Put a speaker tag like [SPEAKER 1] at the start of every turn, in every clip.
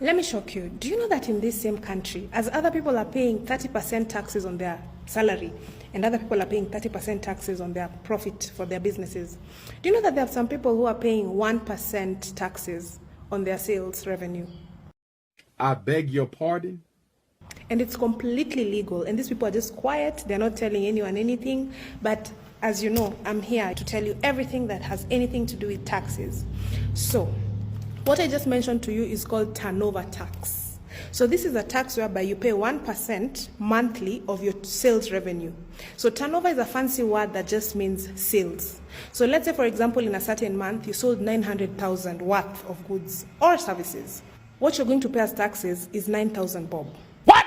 [SPEAKER 1] Let me shock you. Do you know that in this same country, as other people are paying 30% taxes on their salary, and other people are paying 30% taxes on their profit for their businesses, do you know that there are some people who are paying 1% taxes on their sales revenue?
[SPEAKER 2] I beg your pardon?
[SPEAKER 1] And it's completely legal, and these people are just quiet. They're not telling anyone anything. But as you know, I'm here to tell you everything that has anything to do with taxes. So what I just mentioned to you is called turnover tax. So this is a tax whereby you pay 1% monthly of your sales revenue. So turnover is a fancy word that just means sales. So let's say, for example, in a certain month, you sold 900,000 worth of goods or services. What you're going to pay as taxes is 9,000 bob.
[SPEAKER 2] What?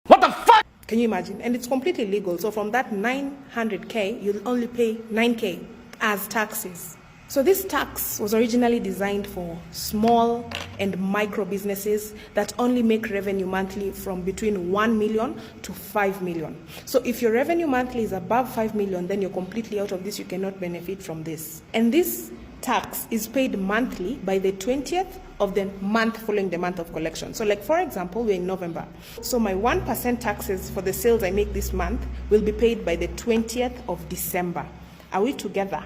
[SPEAKER 2] What the fuck?
[SPEAKER 1] Can you imagine? And it's completely legal. So from that 900K, you'll only pay 9K as taxes. So this tax was originally designed for small and micro businesses that only make revenue monthly from between 1 million to 5 million. So if your revenue monthly is above 5 million, then you're completely out of this. You cannot benefit from this. And this tax is paid monthly by the 20th of the month following the month of collection. So like, for example, we're in November. So my 1% taxes for the sales I make this month will be paid by the 20th of December. Are we together?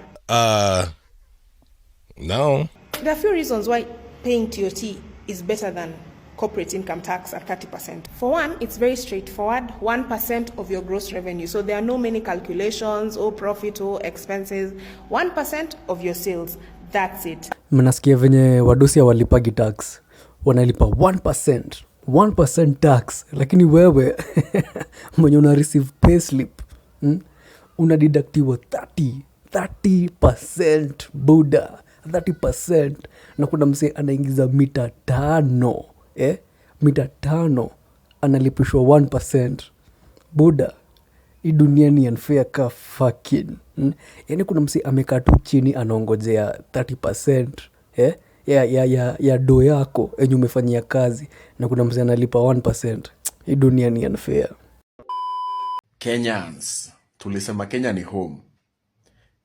[SPEAKER 3] No.
[SPEAKER 1] There are a few reasons why paying TOT is better than corporate income tax at 30%. For one, it's very straightforward, 1% of your gross revenue. So there are no many calculations or profit or expenses. 1% of your sales. That's it.
[SPEAKER 4] Mnasikia venye wadosi hawalipagi tax. Wanalipa 1%. 1% tax. Lakini wewe mwenye una receive payslip, unadidaktiwa 30% buda. 30%. Na kuna mse anaingiza mita 5. Mita 5 analipishwa 1%. Buda, hii dunia ni unfair ka fucking. Yaani kuna mse amekaa tu chini anaongojea 30% ya do yako yenye umefanyia kazi, na kuna mse analipa 1%. Hii dunia ni unfair.
[SPEAKER 2] Kenyans, tulisema Kenya ni home.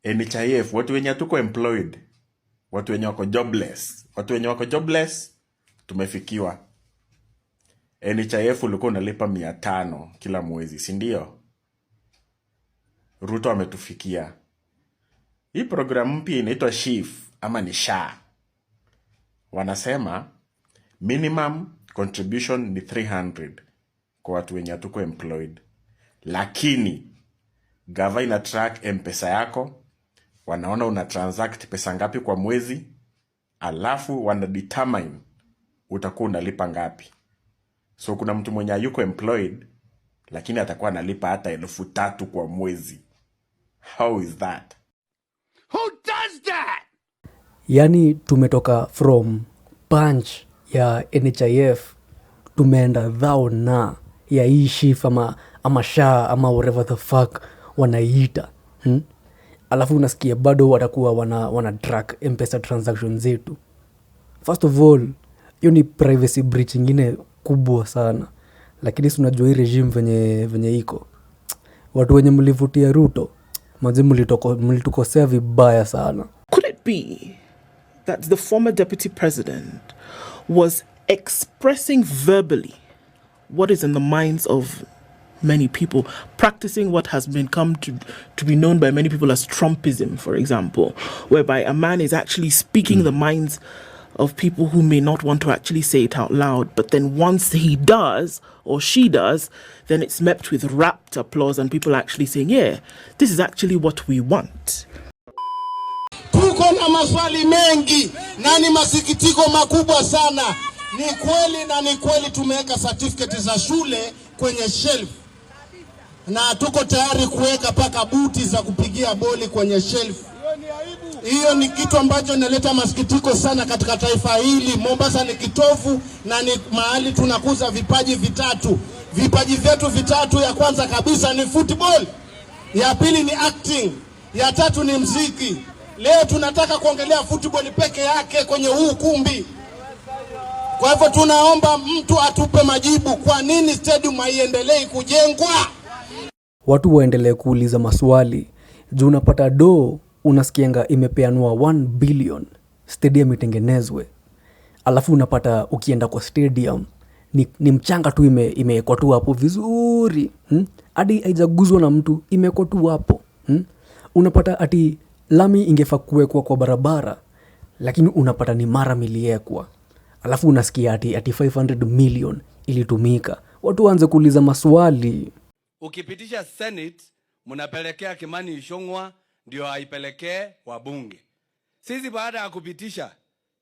[SPEAKER 2] NHIF, watu wenye hatuko employed, watu wenye wako jobless, tumefikiwa. NHIF ulikuwa unalipa 500 kila mwezi, si ndio? Ruto ametufikia. Hii programu mpya inaitwa SHIF ama ni SHA. Wanasema minimum contribution ni 300 kwa watu wenye hatuko employed. Lakini GAVA ina track M-Pesa yako, wanaona una transact pesa ngapi kwa mwezi, alafu wana determine utakuwa unalipa ngapi. So kuna mtu mwenye yuko employed lakini atakuwa analipa hata 3,000 kwa mwezi. How is that?
[SPEAKER 3] Who does that?
[SPEAKER 4] Yani tumetoka from punch ya NHIF tumeenda thou na ya hii SHIF ama SHA ama whatever the fuck wanaiita. Alafu unasikia bado watakuwa wana track M-Pesa transaction zetu. First of all, hiyo ni privacy breach ingine kubwa sana. Lakini si unajua hii regime venye iko. Watu wenye mlivutia Ruto, manzi mlitukosea vibaya sana.
[SPEAKER 5] Could it be that the former deputy president was expressing verbally what is in the minds of many people, practicing what has come to be known by many people as Trumpism, for example, whereby a man is actually speaking the minds of people who may not want to actually say it out loud, but then once he does or she does, then it's met with rapt applause and people actually saying, yeah, this is actually what we want.
[SPEAKER 6] Tuko na maswali mengi na ni masikitiko makubwa sana. Ni kweli tumeweka certificate za shule kwenye shelf, na tuko tayari kuweka paka buti za kupigia boli kwenye shelf. Hiyo ni kitu ambacho inaleta masikitiko sana katika taifa hili. Mombasa ni kitovu na ni mahali tunakuza vipaji vitatu. Vipaji vyetu vitatu, ya kwanza kabisa ni football, ya pili ni acting, ya tatu ni muziki. Leo tunataka kuongelea football peke yake kwenye huu kumbi. Kwa hivyo tunaomba mtu atupe majibu, kwa nini stadium haiendelei kujengwa?
[SPEAKER 4] Watu waendelee kuuliza maswali. Juu unapata unasikianga imepeanwa 1 billion stadium itengenezwe. alafu unapata ukienda kwa stadium ni mchanga tu imewekwa tu hapo vizuri, hadi haijaguzwa na mtu, imewekwa tu hapo. Unapata ati lami ingefaa kuwekwa kwa barabara, lakini unapata ni mara miliekwa, alafu unasikia ati 500 million ilitumika. Watu waanze kuuliza maswali.
[SPEAKER 7] Ukipitisha Senate, mnapelekea Kimani Ichung'wah ndio aipelekee wabunge. Sisi baada ya kupitisha,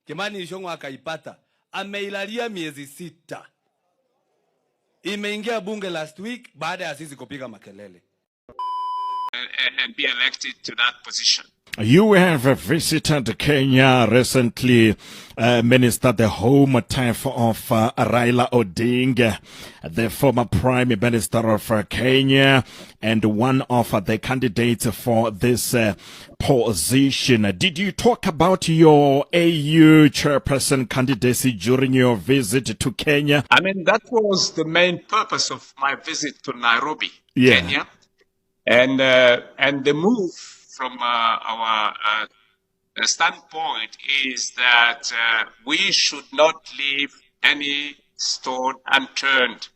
[SPEAKER 7] Kimani Ichung'wah akaipata, ameilalia miezi 6. Imeingia bunge last week baada ya sisi kupiga makelele.
[SPEAKER 8] And be elected to that position.
[SPEAKER 3] You have visited Kenya recently, Minister, the home turf of Raila Odinga, the former Prime Minister of Kenya, and one of the candidates for this position. Did you talk about your AU chairperson candidacy during your visit to Kenya?
[SPEAKER 8] I mean, that was the main purpose of my visit to Nairobi,
[SPEAKER 3] Yeah.
[SPEAKER 8] Kenya. And the move from our standpoint is that we should not leave any stone unturned,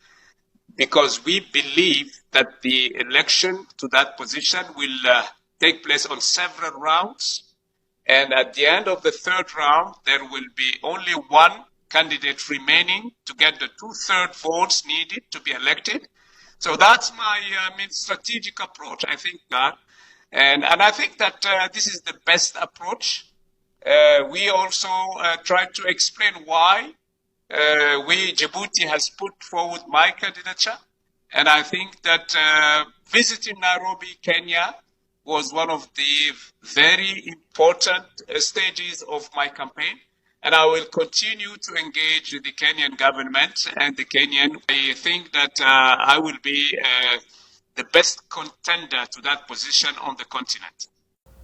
[SPEAKER 8] because we believe that the election to that position will take place on several rounds. And at the end of the third round, there will be only one candidate remaining to get the 2/3 votes needed to be elected. So that's my strategic approach. I think that, and I think that this is the best approach. We also tried to explain why Djibouti has put forward my candidature, and I think that visiting Nairobi, Kenya, was one of the very important stages of my campaign. And I will continue to engage with the Kenyan government and the Kenyan. I think that I will be the best contender to that position on the continent.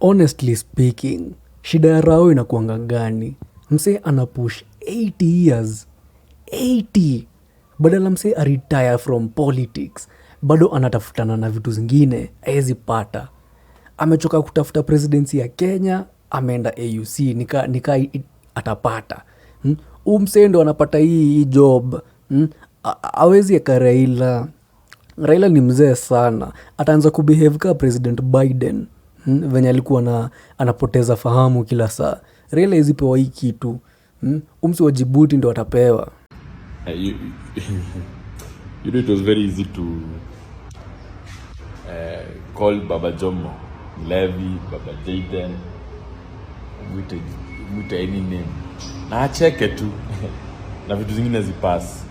[SPEAKER 4] Honestly speaking, shida ya Rao inakuanga gani? Mse anapush 80 years. 80! Badala mse retire from politics, bado anatafutana na vitu zingine, haezi pata. Amechoka kutafuta presidency ya Kenya, ameenda AUC, nika atapata. Mse ndo anapata hii job. Hawezi eka Raila. Raila ni mzee sana. Ataanza kubehave ka President Biden. Venye alikuwa anapoteza fahamu kila saa. Raila hawezi pewa hii kitu. Mse wa Djibouti ndo atapewa.
[SPEAKER 9] You know, it was very easy to call Baba Jomo, Levi, Baba Jaden, mwite any name. Na acheke tu. Na vitu zingine zipass.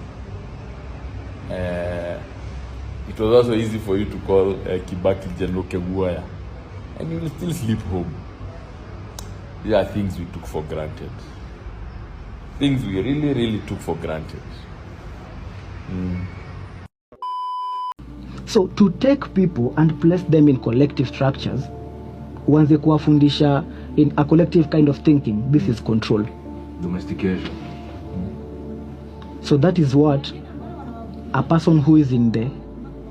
[SPEAKER 9] It was also easy for you to call Kibaki Jaloke Guaya. And you will still sleep home. These are things we took for granted. Things we really, really took for granted.
[SPEAKER 10] So to take people and place them in collective structures, uanze kuwafundisha in a collective kind of thinking, this is control.
[SPEAKER 9] Domestication.
[SPEAKER 10] So that is what a person who is in the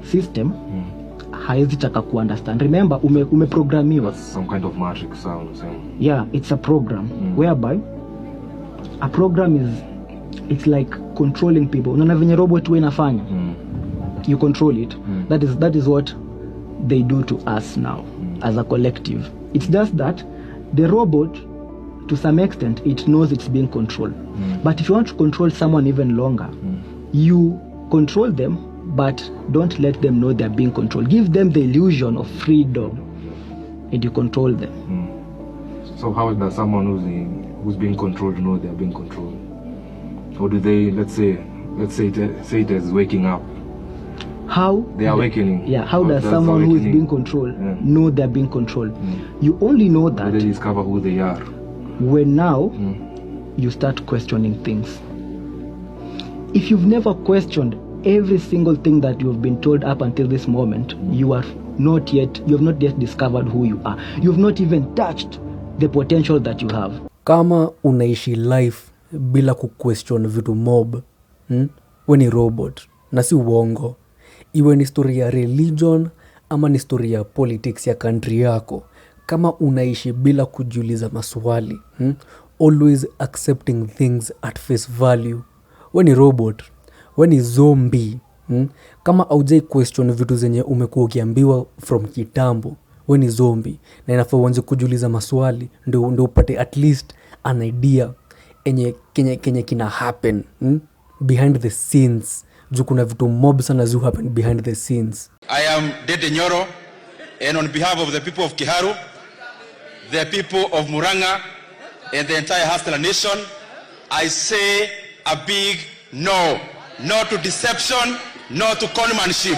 [SPEAKER 10] system haezi taka kuunderstand. Remember, umeprogramiwa.
[SPEAKER 9] Some kind of matrix sound.
[SPEAKER 10] Yeah, it's a program whereby a program it's like controlling people. Unaona venye robot wewe inafanya. You control it. That is what they do to us now as a collective. It's just that the robot, to some extent, it knows it's being controlled. But if you want to control someone even longer, you control them, but don't let them know they're being controlled. Give them the illusion of freedom, and you control them.
[SPEAKER 9] So how does someone who's being controlled know they're being controlled? Or do they, let's say it is waking up?
[SPEAKER 10] How
[SPEAKER 9] they are awakening?
[SPEAKER 10] Yeah. How does someone who is being controlled know they're being controlled? You only know that
[SPEAKER 9] when they discover who they are.
[SPEAKER 10] When now you start questioning things. If you've never questioned every single thing that you've been told up until this moment, you have not yet discovered who you are. You've not even touched the potential that you have.
[SPEAKER 4] Kama unaishi life bila kuquestion vitu mob, we ni robot, na si uongo. Iwe ni story ya religion ama ni story ya politics ya country yako. Kama unaishi bila kujiuliza maswali, always accepting things at face value. We ni robot, we ni zombie. Kama aujai question vitu zenye umekuwa ukiambiwa from kitambo, we ni zombie. Na inafaa uanze kujiuliza maswali ndio upate at least an idea enye kenye kina happen behind the scenes. Juu kuna vitu mob sana zu happen behind the scenes.
[SPEAKER 11] I am Dede Nyoro, and on behalf of the people of Kiharu, the people of Muranga, and the entire Hustler Nation, I say a big no. No to deception, no to conmanship.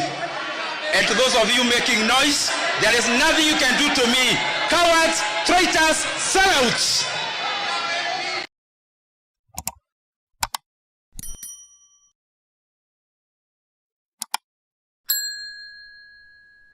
[SPEAKER 11] And to those of you making noise, there is nothing you can do to me. Cowards, traitors, sellouts.